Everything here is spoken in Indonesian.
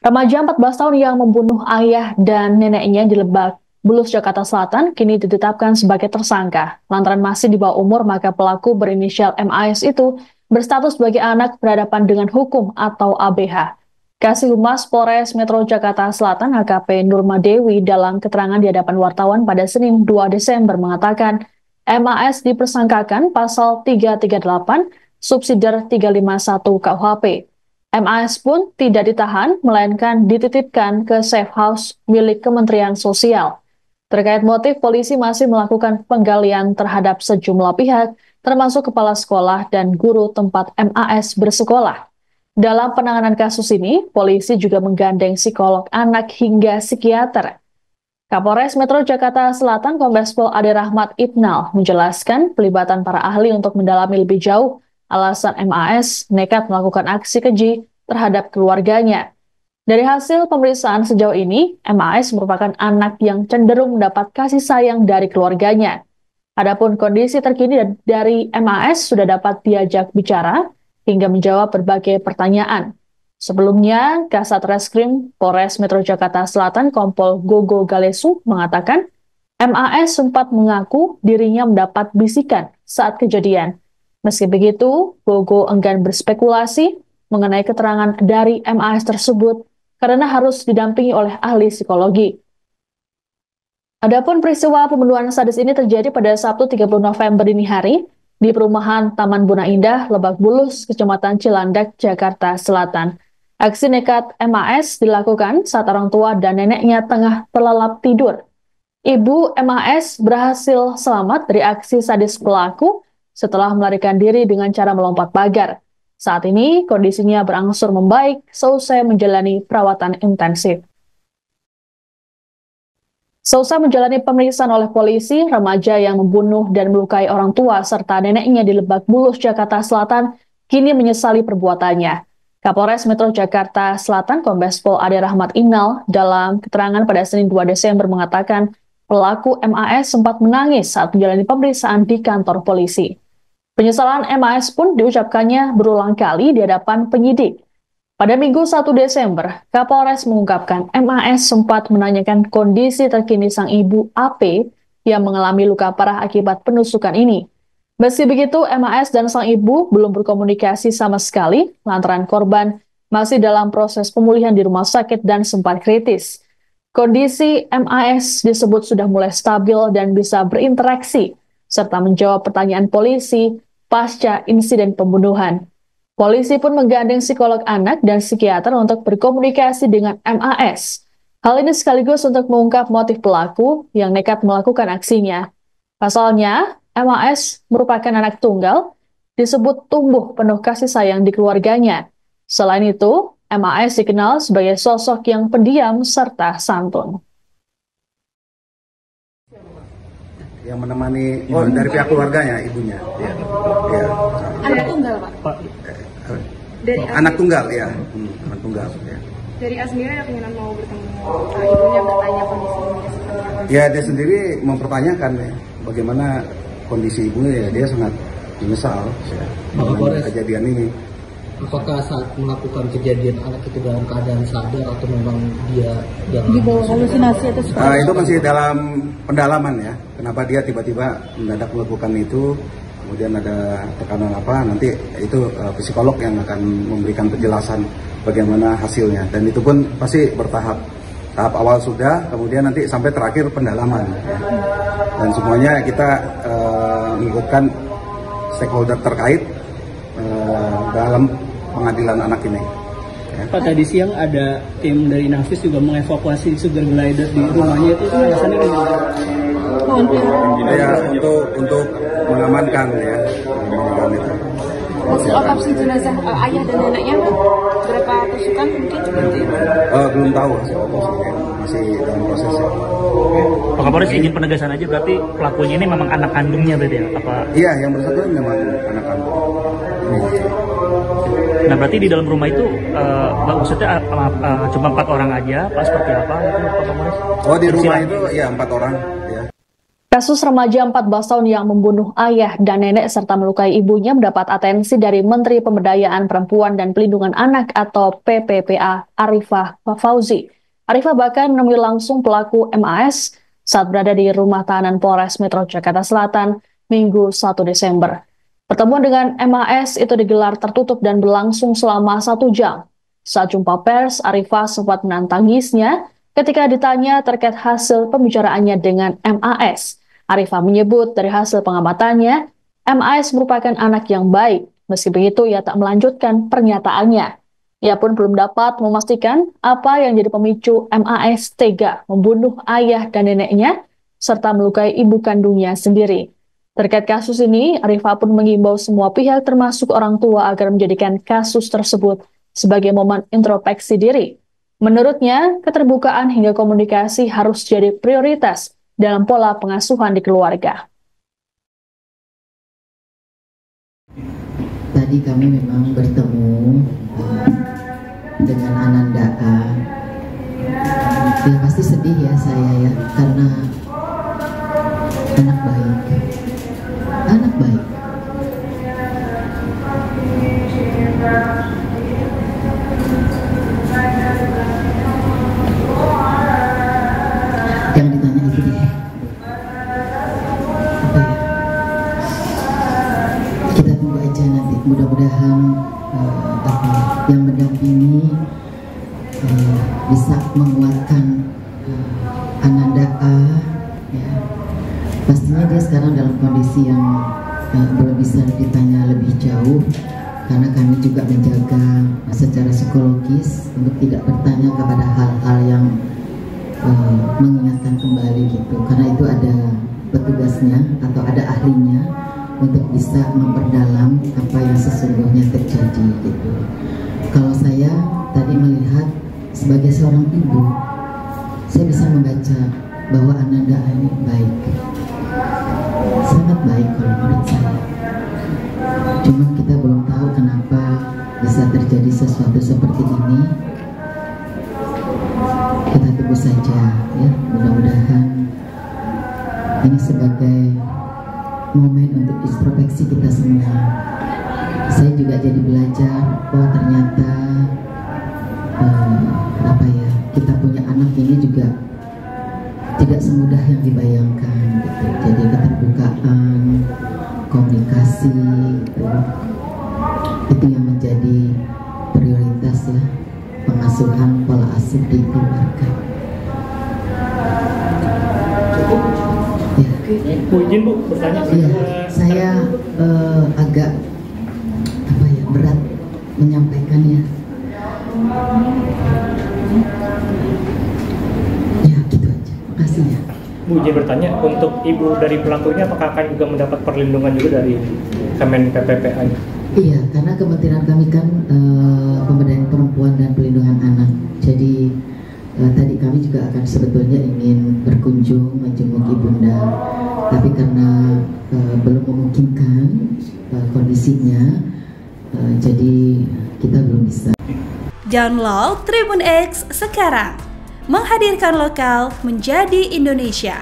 Remaja 14 tahun yang membunuh ayah dan neneknya di Lebak Bulus, Jakarta Selatan, kini ditetapkan sebagai tersangka. Lantaran masih di bawah umur, maka pelaku berinisial MAS itu berstatus sebagai anak berhadapan dengan hukum atau ABH. Kasih Humas Polres Metro Jakarta Selatan AKP Nurmadewi dalam keterangan di hadapan wartawan pada Senin 2 Desember mengatakan MAS dipersangkakan pasal 338 subsidiar 351 KUHP. MAS pun tidak ditahan, melainkan dititipkan ke safe house milik Kementerian Sosial. Terkait motif, polisi masih melakukan penggalian terhadap sejumlah pihak, termasuk kepala sekolah dan guru tempat MAS bersekolah. Dalam penanganan kasus ini, polisi juga menggandeng psikolog anak hingga psikiater. Kapolres Metro Jakarta Selatan Kombes Pol Ade Rahmat Ibnal menjelaskan pelibatan para ahli untuk mendalami lebih jauh alasan MAS nekat melakukan aksi keji terhadap keluarganya. Dari hasil pemeriksaan sejauh ini, MAS merupakan anak yang cenderung mendapat kasih sayang dari keluarganya. Adapun kondisi terkini dari MAS sudah dapat diajak bicara hingga menjawab berbagai pertanyaan. Sebelumnya, Kasat Reskrim Polres Metro Jakarta Selatan Kompol Gogo Galesu mengatakan MAS sempat mengaku dirinya mendapat bisikan saat kejadian. Meski begitu, Gogo enggan berspekulasi mengenai keterangan dari MAS tersebut karena harus didampingi oleh ahli psikologi. Adapun peristiwa pembunuhan sadis ini terjadi pada Sabtu 30 November dini hari di perumahan Taman Buna Indah, Lebak Bulus, Kecamatan Cilandak, Jakarta Selatan. Aksi nekat MAS dilakukan saat orang tua dan neneknya tengah terlelap tidur. Ibu MAS berhasil selamat dari aksi sadis pelaku setelah melarikan diri dengan cara melompat pagar. Saat ini kondisinya berangsur membaik seusai menjalani perawatan intensif. Seusai menjalani pemeriksaan oleh polisi, remaja yang membunuh dan melukai orang tua serta neneknya di Lebak Bulus, Jakarta Selatan, kini menyesali perbuatannya. Kapolres Metro Jakarta Selatan Kombes Pol Ade Rahmat Ibnal dalam keterangan pada Senin 2 Desember mengatakan pelaku MAS sempat menangis saat menjalani pemeriksaan di kantor polisi. Penyesalan MAS pun diucapkannya berulang kali di hadapan penyidik. Pada Minggu 1 Desember, Kapolres mengungkapkan MAS sempat menanyakan kondisi terkini sang ibu AP yang mengalami luka parah akibat penusukan ini. Meski begitu, MAS dan sang ibu belum berkomunikasi sama sekali lantaran korban masih dalam proses pemulihan di rumah sakit dan sempat kritis. Kondisi MAS disebut sudah mulai stabil dan bisa berinteraksi serta menjawab pertanyaan polisi pasca insiden pembunuhan. Polisi pun menggandeng psikolog anak dan psikiater untuk berkomunikasi dengan MAS. Hal ini sekaligus untuk mengungkap motif pelaku yang nekat melakukan aksinya. Pasalnya, MAS merupakan anak tunggal, disebut tumbuh penuh kasih sayang di keluarganya. Selain itu, MAS dikenal sebagai sosok yang pendiam serta santun. Yang menemani dari pihak keluarganya, ibunya. Ya. Ya. Anak tunggal, Pak? Dari anak tunggal, ya. Anak tunggal, ya. Dari A sendiri ada keinginan mau bertemu ibunya, bertanya kondisinya seperti apa? Ya, dia sendiri mempertanyakan ya, bagaimana kondisi ibunya, ya. Dia sangat menyesal ya, dengan kejadian ini. Apakah saat melakukan kejadian anak itu dalam keadaan sadar atau memang dia di bawah halusinasi atau itu masih dalam pendalaman ya. Kenapa dia tiba-tiba mendadak melakukan itu? Kemudian ada tekanan apa? Nanti itu psikolog yang akan memberikan penjelasan bagaimana hasilnya. Dan itu pun pasti bertahap. Tahap awal sudah, kemudian nanti sampai terakhir pendalaman. Ya. Dan semuanya kita mengikutkan stakeholder terkait dalam pengadilan anak ini. Ya. Pak, tadi siang ada tim dari Nafis juga mengevakuasi sugar glider di rumahnya itu alasannya ya untuk mengamankan ya, mengamankan itu. Hasil otopsi jenazah ayah dan neneknya berapa tusukan mungkin? Belum tahu hasil otopsinya, masih dalam prosesnya. Pak Kapolres ingin penegasan aja, berarti pelakunya ini memang anak kandungnya berarti ya? Apa? Iya, yang bersangkutan memang anak kandung. Nah, berarti di dalam rumah itu maksudnya cuma 4 orang aja, Pak, seperti apa itu Pak Kapolres? Oh, di rumah itu ya 4 orang ya. Kasus remaja 14 tahun yang membunuh ayah dan nenek serta melukai ibunya mendapat atensi dari Menteri Pemberdayaan Perempuan dan Pelindungan Anak atau PPPA Arifah Fauzi. Arifah bahkan menemui langsung pelaku MAS saat berada di rumah tahanan Polres Metro Jakarta Selatan Minggu 1 Desember. Pertemuan dengan MAS itu digelar tertutup dan berlangsung selama 1 jam. Saat jumpa pers, Arifah sempat menantangisnya ketika ditanya terkait hasil pembicaraannya dengan MAS. Arifah menyebut dari hasil pengamatannya, MAS merupakan anak yang baik. Meski begitu, ia tak melanjutkan pernyataannya. Ia pun belum dapat memastikan apa yang jadi pemicu MAS tega membunuh ayah dan neneknya, serta melukai ibu kandungnya sendiri. Terkait kasus ini, Arifah pun mengimbau semua pihak termasuk orang tua agar menjadikan kasus tersebut sebagai momen introspeksi diri. Menurutnya, keterbukaan hingga komunikasi harus jadi prioritas dalam pola pengasuhan di keluarga. Tadi kami memang bertemu dengan Ananda A. Ya pasti sedih ya saya ya, karena anak baik. Anak baik. Yang ditanya itu deh. Apa ya? Kita tunggu aja nanti. Mudah-mudahan yang mendampingi bisa menguatkan Ananda A. Ya. Pastinya dia sekarang dalam kondisi yang belum bisa ditanya lebih jauh, karena kami juga menjaga secara psikologis untuk tidak bertanya kepada hal-hal yang mengingatkan kembali gitu, karena itu ada petugasnya atau ada ahlinya untuk bisa memperdalam apa yang sesungguhnya terjadi gitu. Kalau saya tadi melihat sebagai seorang ibu, saya bisa membaca bahwa Ananda ini baik, sangat baik kalau menurut saya. Cuma kita belum tahu kenapa bisa terjadi sesuatu seperti ini. Kita tunggu saja ya, mudah-mudahan ini sebagai momen untuk introspeksi kita semua. Saya juga jadi belajar, oh ternyata kita punya anak ini juga tidak semudah yang dibayangkan gitu. Jadi keterbukaan, komunikasi gitu, itu yang menjadi prioritas ya, pengasuhan pola asuh di keluarga. Ya. Bu, izin Bu bertanya. Ya, saya agak berat menyampaikannya. Ya gitu aja. Makasih ya. Bu, izin bertanya, untuk ibu dari pelaku ini apakah akan juga mendapat perlindungan juga dari Kemen PPPA? Iya, karena kementerian kami kan Pemberdayaan Perempuan dan Pelindungan Anak. Jadi tadi kami juga akan sebetulnya ingin berkunjung menjenguk ibunda, tapi karena belum memungkinkan kondisinya, jadi kita belum bisa. Download Tribun X sekarang, menghadirkan lokal menjadi Indonesia.